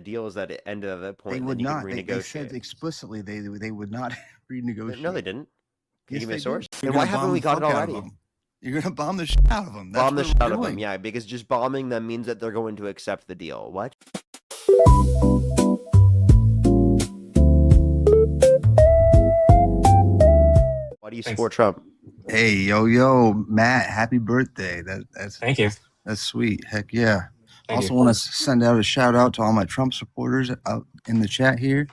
deal is that it ended at that point, They and would then you not. could They said renegotiate. explicitly they would not renegotiate. No, they didn't. Can you Yes, give me a they source? did. Then You're why gonna haven't bomb we the got it fuck out of already? them. You're gonna bomb the shit out of them. That's Bomb the what shit we're out of them, doing. yeah, because just bombing them means that they're going to accept the deal. What? Why do you support Trump? Hey, yo, Matt, happy birthday. Thank you. That's sweet. Heck yeah. Thank Also you. want to send out a shout out to all my Trump supporters out in the chat here.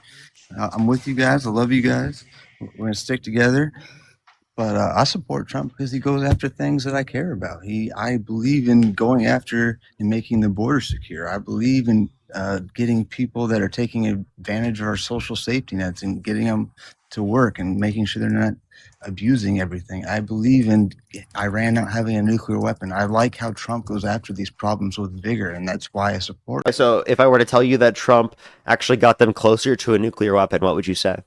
I'm with you guys. I love you guys. We're gonna stick together. But I support Trump because he goes after things that I care about. I believe in going after and making the border secure. I believe in getting people that are taking advantage of our social safety nets and getting them to work and making sure they're not abusing everything. I believe in Iran not having a nuclear weapon. I like how Trump goes after these problems with vigor, and that's why I support him. So if I were to tell you that Trump actually got them closer to a nuclear weapon, what would you say?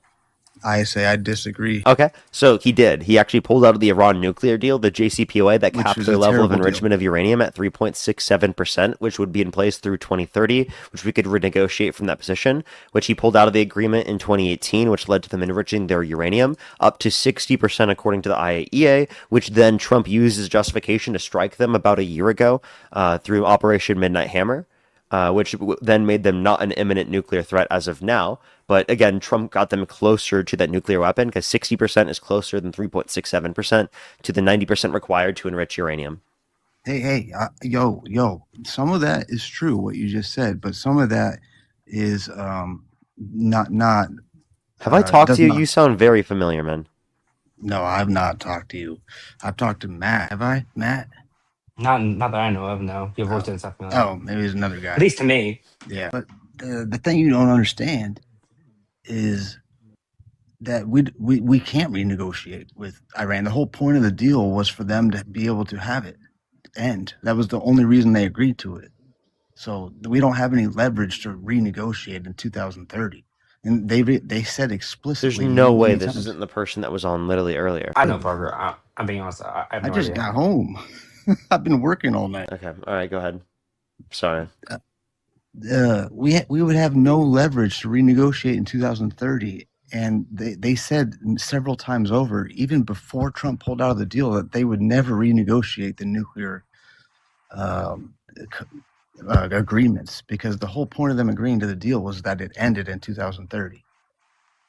I say I disagree. Okay, so he did. He actually pulled out of the Iran nuclear deal, the JCPOA, that Which capped was their a level of terrible deal. enrichment of uranium at 3.67%, which would be in place through 2030, which we could renegotiate from that position, which he pulled out of the agreement in 2018, which led to them enriching their uranium up to 60% according to the IAEA, which then Trump used as justification to strike them about a year ago through Operation Midnight Hammer. Which then made them not an imminent nuclear threat as of now. But again, Trump got them closer to that nuclear weapon because 60% is closer than 3.67% to the 90% required to enrich uranium. Hey, yo, some of that is true, what you just said, but some of that is not. Have I talked does to you? not. You sound very familiar, man. No, I've not talked to you. I've talked to Matt. Have I, Matt? Not that I know of. No, your voice doesn't sound familiar. Oh, maybe it's another guy. At least to me. Yeah, but the thing you don't understand is that we can't renegotiate with Iran. The whole point of the deal was for them to be able to have it end. That was the only reason they agreed to it. So we don't have any leverage to renegotiate in 2030. And they said explicitly. There's no way many this times. isn't the person that was on literally earlier. I know Parker. I'm being honest. I have no I just idea. got home. I've been working all night. Okay, all right, go ahead. Sorry. We would have no leverage to renegotiate in 2030. And they said several times over, even before Trump pulled out of the deal, that they would never renegotiate the nuclear agreements, because the whole point of them agreeing to the deal was that it ended in 2030.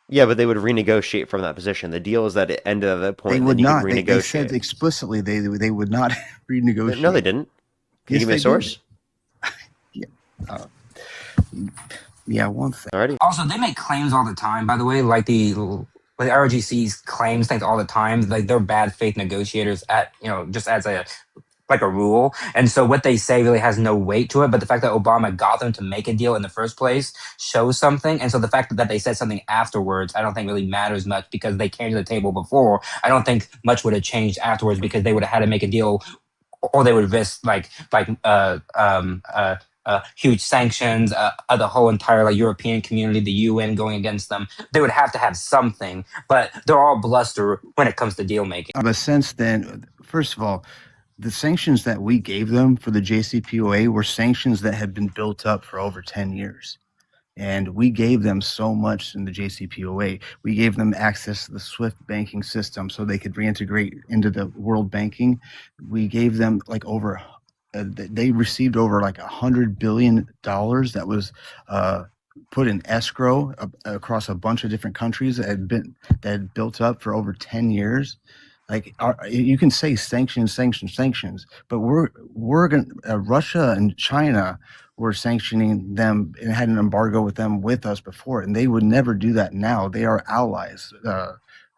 Yeah, but they would renegotiate from that position. The deal is that it ended at that point. They and would then you not. could renegotiate. They said explicitly they would not renegotiate. No, they didn't. Can you give me a source? Yeah, one thing. Alrighty. Also, they make claims all the time. By the way, like the ROGC's claims things all the time. Like they're bad faith negotiators just as a rule. And so what they say really has no weight to it. But the fact that Obama got them to make a deal in the first place shows something. And so the fact that they said something afterwards, I don't think really matters much, because they came to the table before. I don't think much would have changed afterwards, because they would have had to make a deal, or they would risk huge sanctions, the whole entire European community, the UN going against them. They would have to have something, but they're all bluster when it comes to deal making. But since then, first of all, the sanctions that we gave them for the JCPOA were sanctions that had been built up for over 10 years. And we gave them so much in the JCPOA. We gave them access to the SWIFT banking system so they could reintegrate into the world banking. We gave them they received over $100 billion that was put in escrow across a bunch of different countries that had built up for over 10 years. You can say sanctions, but we're going Russia and China were sanctioning them and had an embargo with them with us before, and they would never do that now. They are allies.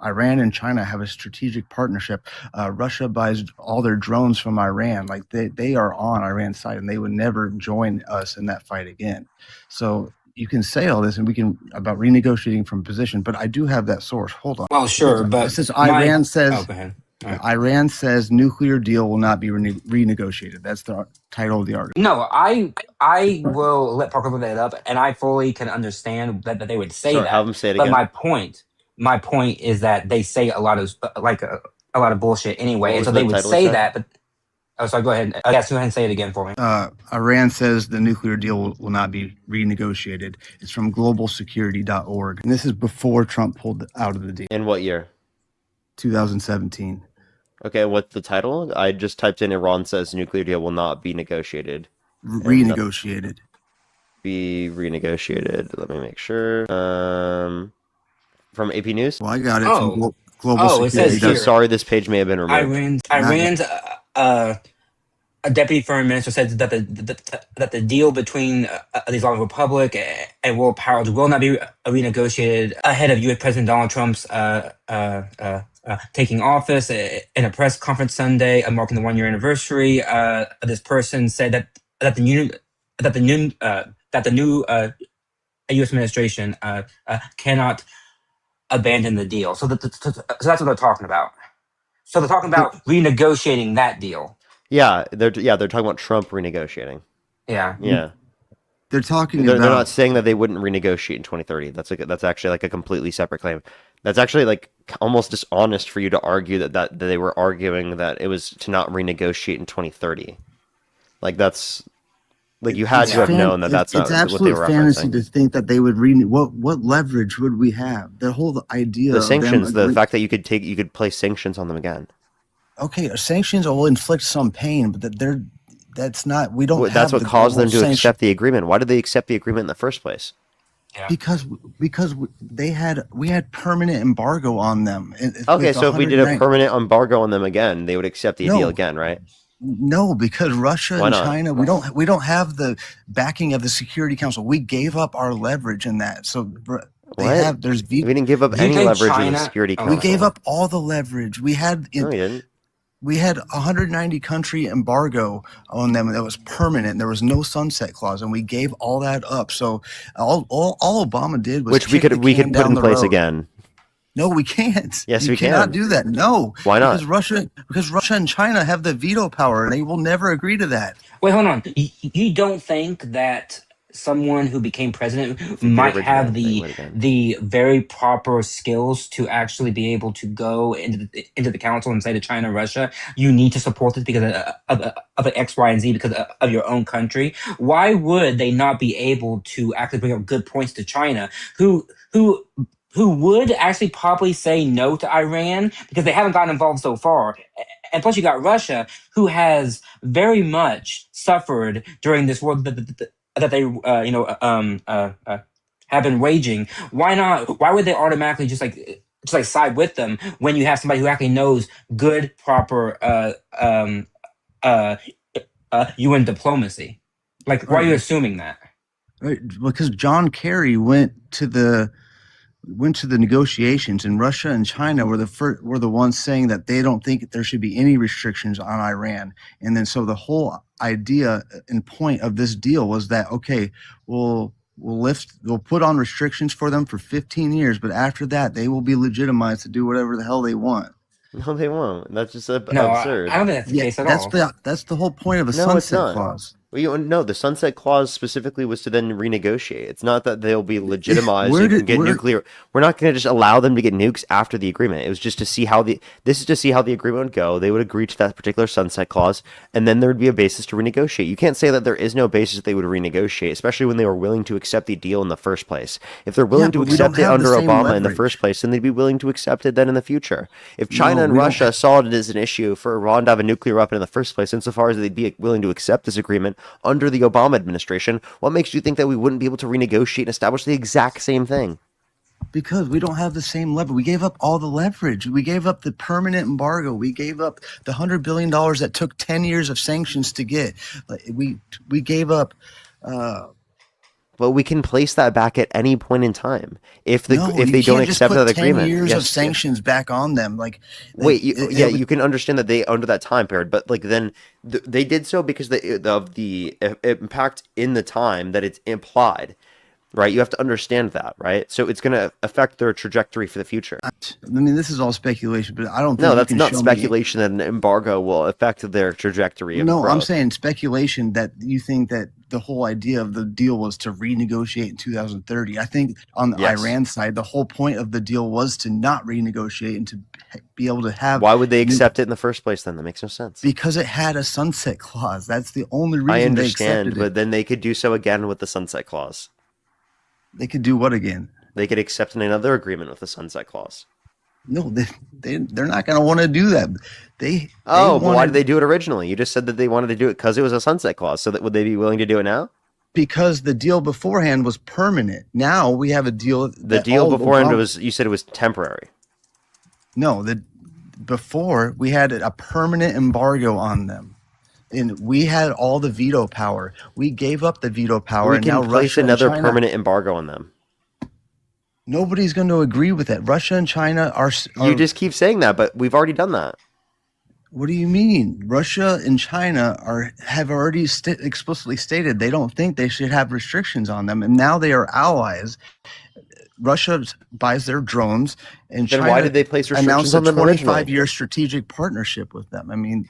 Iran and China have a strategic partnership. Russia buys all their drones from Iran. They are on Iran's side, and they would never join us in that fight again. So you can say all this, and we can about renegotiating from position, but I do have that source. Hold on. Well, sure, but since Iran says, oh, go ahead. Right. Iran says nuclear deal will not be renegotiated. That's the title of the article. No, I will let Parker look that up, and I fully can understand that they would say that. Have them say it but again. my point is that they say a lot of bullshit anyway, and so they would say that, but Oh, sorry. Go ahead. Yes, go ahead and say it again for me. Iran says the nuclear deal will not be renegotiated. It's from globalsecurity.org. And this is before Trump pulled out of the deal. In what year? 2017. Okay, what's the title? I just typed in Iran says nuclear deal will not be negotiated. Renegotiated. Be renegotiated. Let me make sure. From AP News. Well, I got it Oh. from Global It says Security. So here. sorry, this page may have been removed. Iran's a deputy foreign minister said that the deal between the Islamic Republic and world powers will not be renegotiated ahead of U.S. President Donald Trump's taking office. In a press conference Sunday marking the 1 year anniversary, this person said that the new U.S. administration cannot abandon the deal. So so that's what they're talking about. So they're talking about renegotiating that deal. Yeah, they're talking about Trump renegotiating. Yeah. Yeah. They're talking They're about. not saying that they wouldn't renegotiate in 2030. That's actually like a completely separate claim. That's actually like almost dishonest for you to argue that they were arguing that it was to not renegotiate in 2030. Like that's like you had to have known that that's not It's what they absolute were fantasy referencing. to think that they would what leverage would we have? The whole idea The of sanctions, them the fact that you could place sanctions on them again. okay, sanctions will inflict some pain, but that's not. We don't. That's have what the caused them to global accept the agreement. Why did they accept the agreement in the first place? Yeah. because we had permanent embargo on them. Okay, with so if we did a 109 permanent embargo on them again, they would accept the No. deal again, right? No, because Russia Why and not? China, we don't have the backing of the Security Council. We gave up our leverage in that. So they What? have. There's We didn't give up Do you any think leverage in the China- Security Oh, Council. we gave up all the leverage we had. No, we didn't. We had 190 country embargo on them that was permanent. There was no sunset clause, and we gave all that up. So all Obama did was Which we kick could the can put down in the place road. again. No, we can't. Yes, you we cannot can. do that. No. Why not? Because Russia and China have the veto power, and they will never agree to that. Wait, hold on. You don't think that someone who became president the might original have thing would have been. the very proper skills to actually be able to go into the council and say to China, Russia, you need to support this because of X, Y, and Z because of your own country? Why would they not be able to actually bring up good points to China, who would actually probably say no to Iran because they haven't gotten involved so far? And plus, you got Russia, who has very much suffered during this war that they, have been waging. Why not? Why would they automatically just like side with them when you have somebody who actually knows good, proper UN diplomacy? Like, why are you assuming that? Right? Because John Kerry went to the negotiations, and Russia and China were the ones saying that they don't think there should be any restrictions on Iran. And then so the whole idea and point of this deal was that okay, we'll put on restrictions for them for 15 years, but after that they will be legitimized to do whatever the hell they want. No, they won't. That's just No, absurd. I don't think that's the case at all. That's the whole point of a No, it's sunset not. clause. Well, no, the sunset clause specifically was to then renegotiate. It's not that they'll be legitimized Where and did- get where- nuclear. We're not going to just allow them to get nukes after the agreement. It was just to see how the agreement would go. They would agree to that particular sunset clause, and then there would be a basis to renegotiate. You can't say that there is no basis they would renegotiate, especially when they were willing to accept the deal in the first place. If they're willing to but we don't accept it have the under same Obama in the leverage. first place, then they'd be willing to accept it then in the future. If China No, and we don't Russia saw it as an issue for Iran to have a nuclear weapon in the first place, insofar as they'd be willing to accept this agreement under the Obama administration, what makes you think that we wouldn't be able to renegotiate and establish the exact same thing? Because we don't have the same leverage. We gave up all the leverage. We gave up the permanent embargo. We gave up the $100 billion that took 10 years of sanctions to get. Like, we gave up. But we can place that back at any point in time if No, if you they don't can't just accept put that 10 agreement. years Yes, of yes. sanctions back on them. Like, Wait, it would- you can understand that they under that time period, but like then they did so because of the impact in the time that it's implied. right? You have to understand that, right? So it's going to affect their trajectory for the future. I mean, this is all speculation, but I don't No, think you that's can not show me. speculation that an embargo will affect their trajectory of No, I'm growth. saying speculation that you think that the whole idea of the deal was to renegotiate in 2030. I think on the Yes. Iran side, the whole point of the deal was to not renegotiate and to be able to have. Why would they accept it in the first place then? That makes no sense. Because it had a sunset clause. That's the only I reason they understand, accepted but it. then they could do so again with the sunset clause. They could do what again? They could accept another agreement with the sunset clause. No, they're not going to want to do that. They Oh, but why wanted, did they do it originally? You just said that they wanted to do it because it was a sunset clause. So that would they be willing to do it now? because the deal beforehand was permanent. Now we have a deal. The deal beforehand was, you said it was temporary. No, before we had a permanent embargo on them, and we had all the veto power. We gave up the veto power, We and can now place Russia another and China, permanent embargo on them. nobody's going to agree with that. Russia and China are. You just keep saying that, but we've already done that. What do you mean? Russia and China have already explicitly stated they don't think they should have restrictions on them, and now they are allies. Russia buys their drones, and Then China why did they place restrictions announced a on them originally? 25-year strategic partnership with them. I mean,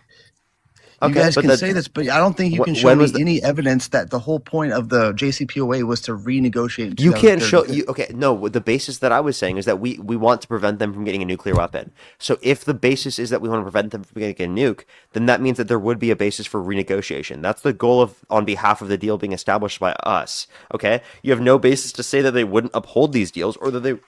you Okay, guys but can say this, but I don't think you can show when me was the- any evidence that the whole point of the JCPOA was to renegotiate. In You can't 2030. show you. Okay, no. The basis that I was saying is that we want to prevent them from getting a nuclear weapon. So if the basis is that we want to prevent them from getting a nuke, then that means that there would be a basis for renegotiation. That's the goal of on behalf of the deal being established by us. Okay, you have no basis to say that they wouldn't uphold these deals or that they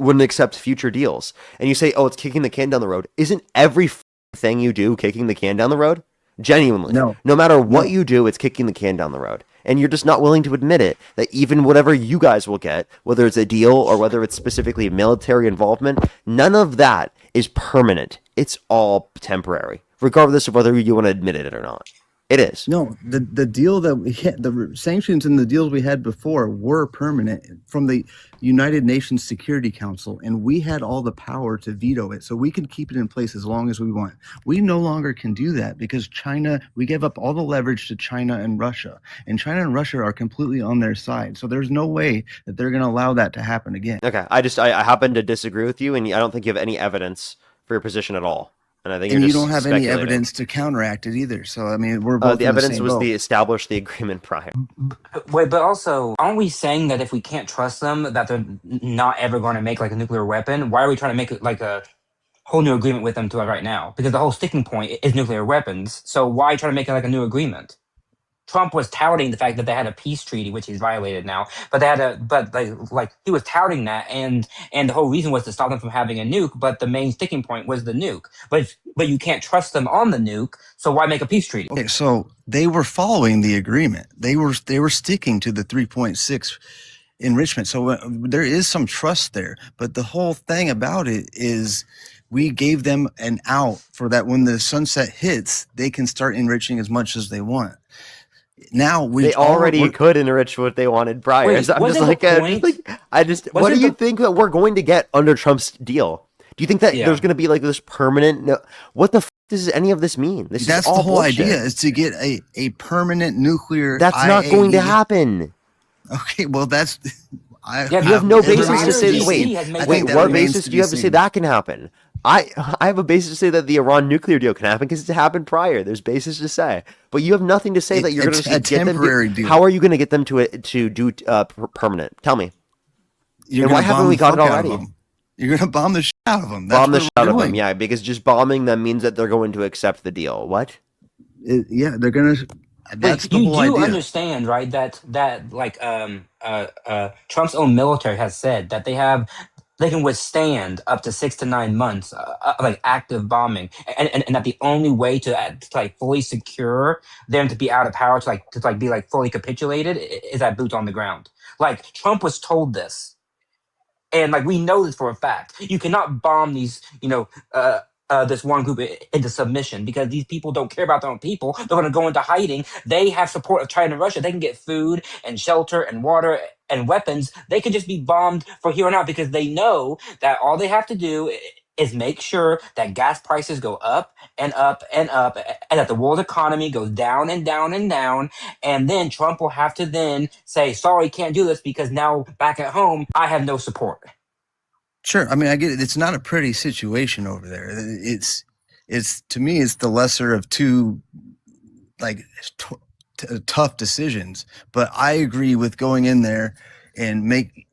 wouldn't accept future deals. And you say, oh, it's kicking the can down the road. Isn't every thing you do kicking the can down the road? Genuinely. No. No matter what No. you do, it's kicking the can down the road. And you're just not willing to admit it, that even whatever you guys will get, whether it's a deal or whether it's specifically military involvement, none of that is permanent. It's all temporary, regardless of whether you want to admit it or not. It is. No, the deal that we had, the sanctions and the deals we had before were permanent from the United Nations Security Council, and we had all the power to veto it, so we could keep it in place as long as we want. We no longer can do that because China, we gave up all the leverage to China and Russia, and China and Russia are completely on their side. So there's no way that they're going to allow that to happen again. Okay, I happen to disagree with you, and I don't think you have any evidence for your position at all. And I think And you're you just don't have any speculating. evidence to counteract it either. So I mean, we're both The in evidence same was boat. the established the agreement prior. Wait, but also, aren't we saying that if we can't trust them, that they're not ever going to make like a nuclear weapon? Why are we trying to make it like a whole new agreement with them to right now? Because the whole sticking point is nuclear weapons. So why try to make it like a new agreement? Trump was touting the fact that they had a peace treaty, which he's violated now. But they had like he was touting that, and the whole reason was to stop them from having a nuke. But the main sticking point was the nuke. But you can't trust them on the nuke, so why make a peace treaty? Okay, so they were following the agreement. They were sticking to the 3.6 enrichment. So there is some trust there. But the whole thing about it is we gave them an out for that when the sunset hits, they can start enriching as much as they want. Now They already could enrich what they wanted prior. Wait, So I'm just wasn't like, the point- what do you the- think that we're going to get under Trump's deal? Do you think that Yeah. there's going to be like this permanent? No, what the does any of this mean? This That's is all the whole bullshit. idea is to get a permanent nuclear. That's not going to IAEA. happen. Okay, well that's. Yeah, You have no the basis to say. IRGC Wait, has made I wait. think that What remains basis to do be you have to say seen. that can happen? I have a basis to say that the Iran nuclear deal can happen because it's happened prior. There's basis to say, but you have nothing to say that you're going It's to a get them. temporary deal. How are you going to get them to do permanent? Tell me. You're And why gonna haven't bomb we the got it fuck out of already? them. You're gonna bomb the shit out of them. That's Bomb the what shit we're out of them, doing. yeah, because just bombing them means that they're going to accept the deal. What? Yeah, they're gonna. That's the you whole do idea. understand, right? That like Trump's own military has said that they can withstand up to 6 to 9 months like active bombing, and that the only way to like fully secure them to be out of power to be like fully capitulated is that boots on the ground. Like Trump was told this. And like we know this for a fact, you cannot bomb these, this one group into submission because these people don't care about their own people. They're going to go into hiding. They have support of China and Russia. They can get food and shelter and water and weapons. They can just be bombed for here on out because they know that all they have to do is make sure that gas prices go up and up and up, and that the world economy goes down and down and down. And then Trump will have to then say, sorry, can't do this because now back at home, I have no support. Sure. I mean, I get it. It's not a pretty situation over there. It's to me, it's the lesser of two, like, tough decisions. But I agree with going in there and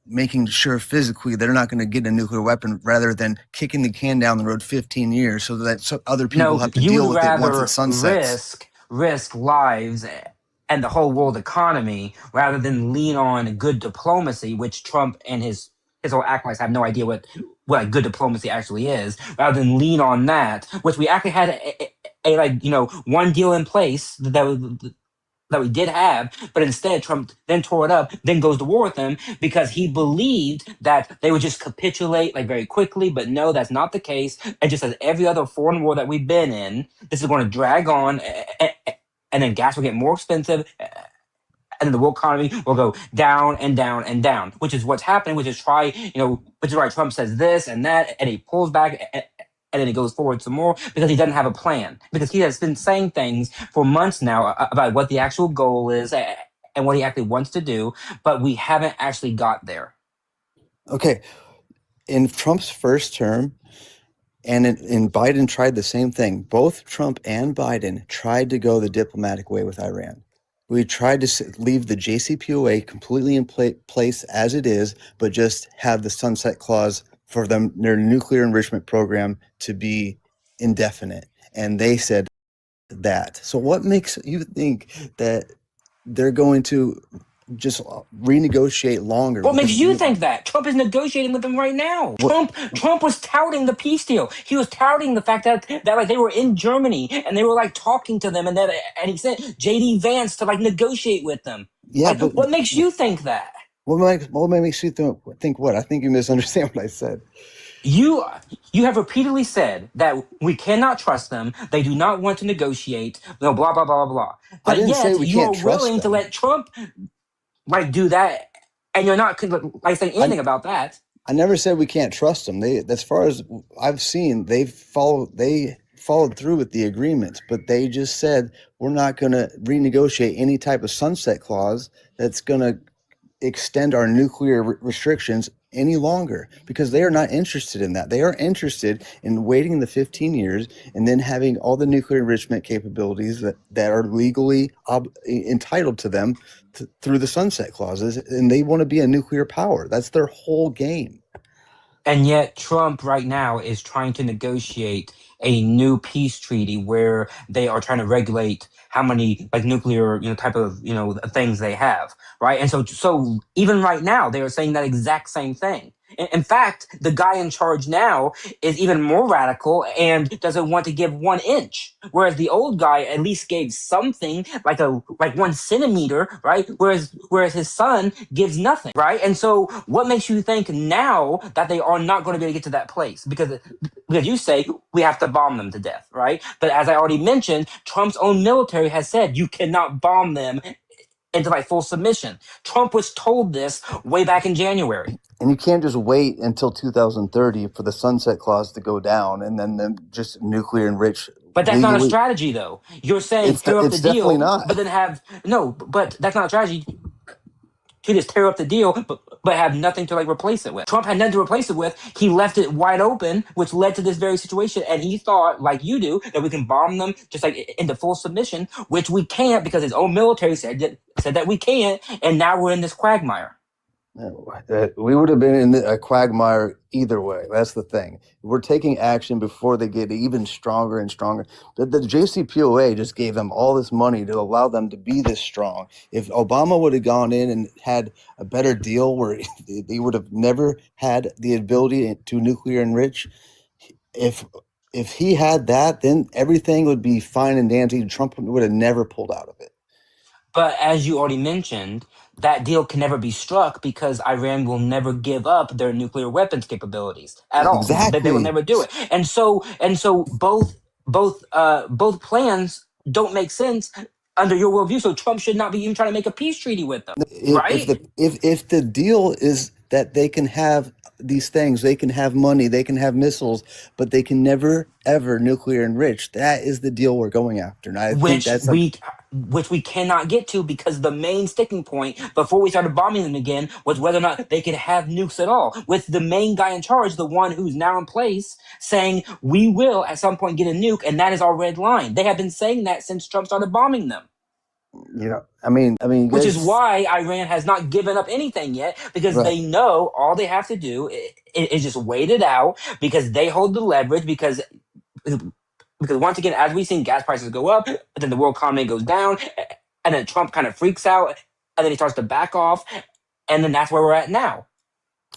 making sure physically they're not going to get a nuclear weapon, rather than kicking the can down the road 15 years so that other people No, have to you deal would with it once it rather sunsets. risk lives and the whole world economy rather than lean on good diplomacy, which Trump and his whole acolytes have no idea what good diplomacy actually is. Rather than lean on that, which we actually had a like one deal in place that we did have, but instead Trump then tore it up, then goes to war with them because he believed that they would just capitulate like very quickly. But no, that's not the case. And just as every other foreign war that we've been in, this is going to drag on, and then gas will get more expensive, and then the world economy will go down and down and down, which is what's happening. Which is why Trump says this and that, and he pulls back. And then he goes forward some more because he doesn't have a plan. Because he has been saying things for months now about what the actual goal is and what he actually wants to do, but we haven't actually got there. Okay. In Trump's first term, and in Biden tried the same thing. Both Trump and Biden tried to go the diplomatic way with Iran. We tried to leave the JCPOA completely in place as it is, but just have the sunset clause for their nuclear enrichment program to be indefinite. And they said that. So what makes you think that they're going to just renegotiate longer? What makes you think that? Trump is negotiating with them right now. Trump was touting the peace deal. He was touting the fact that like they were in Germany and they were like talking to them, and he sent JD Vance to like negotiate with them. Yeah, like, but what makes you think that? What makes you think what? I think you misunderstand what I said. You have repeatedly said that we cannot trust them. They do not want to negotiate. No, blah blah blah blah blah. But I didn't say we you can't are trust willing to them. let Trump like do that, and you're not like saying anything about that. I never said we can't trust them. As far as I've seen, they followed through with the agreements, but they just said we're not going to renegotiate any type of sunset clause that's going to extend our nuclear restrictions any longer, because they are not interested in that. They are interested in waiting the 15 years and then having all the nuclear enrichment capabilities that are legally entitled to them through the sunset clauses, and they want to be a nuclear power. That's their whole game. And yet Trump right now is trying to negotiate a new peace treaty where they are trying to regulate how many like nuclear type of things they have, right? And so even right now they are saying that exact same thing. In fact, the guy in charge now is even more radical and doesn't want to give 1 inch, whereas the old guy at least gave something like 1 centimeter, right? Whereas his son gives nothing, right? And so, what makes you think now that they are not going to be able to get to that place? Because you say we have to bomb them to death, right? But as I already mentioned, Trump's own military has said you cannot bomb them into like full submission. Trump was told this way back in January. And you can't just wait until 2030 for the sunset clause to go down and then just nuclear enrich. But that's not a strategy, though. You're saying tear up the deal, not. But then but that's not a strategy to just tear up the deal, but have nothing to like replace it with. Trump had nothing to replace it with. He left it wide open, which led to this very situation. And he thought, like you do, that we can bomb them just like into full submission, which we can't because his own military said that we can't. And now we're in this quagmire. We would have been in a quagmire either way. That's the thing. We're taking action before they get even stronger and stronger. The JCPOA just gave them all this money to allow them to be this strong. If Obama would have gone in and had a better deal where they would have never had the ability to nuclear enrich, if he had that, then everything would be fine and dandy. Trump would have never pulled out of it. But as you already mentioned, that deal can never be struck because Iran will never give up their nuclear weapons capabilities at all. Exactly. They will never do it. And so both plans don't make sense under your worldview. So Trump should not be even trying to make a peace treaty with them, right? If the deal is that they can have these things. They can have money, they can have missiles, but they can never ever nuclear enrich. That is the deal we're going after, and I think which that's a we cannot get to, because the main sticking point before we started bombing them again was whether or not they could have nukes at all, with the main guy in charge, the one who's now in place, saying we will at some point get a nuke, and that is our red line. They have been saying that since Trump started bombing them, you which is guys. why Iran has not given up anything yet, because Right. they know all they have to do is just wait it out, because they hold the leverage, because once again, as we've seen gas prices go up, then the world economy goes down, and then Trump kind of freaks out, and then he starts to back off, and then that's where we're at now.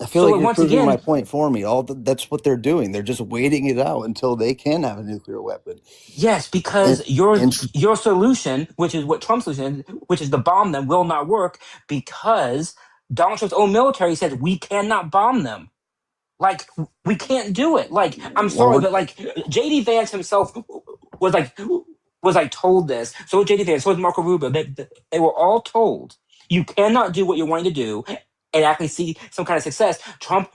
I feel like So you're once proving my again, point for me. That's what they're doing. They're just waiting it out until they can have a nuclear weapon. yes, And, because and your solution, which is what Trump's solution is, which is to bomb them, will not work, because Donald Trump's own military says we cannot bomb them. Like, we can't do it. Like, I'm well, sorry, but like JD Vance himself was like told this. So was JD Vance, so was Marco Rubio. They were all told you cannot do what you're wanting to do and actually see some kind of success. Trump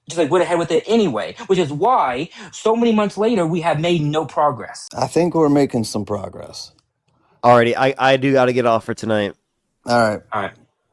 just like went ahead with it anyway, which is why so many months later we have made no progress. I think we're making some progress. Alrighty, I do got to get off for tonight. All right. All right.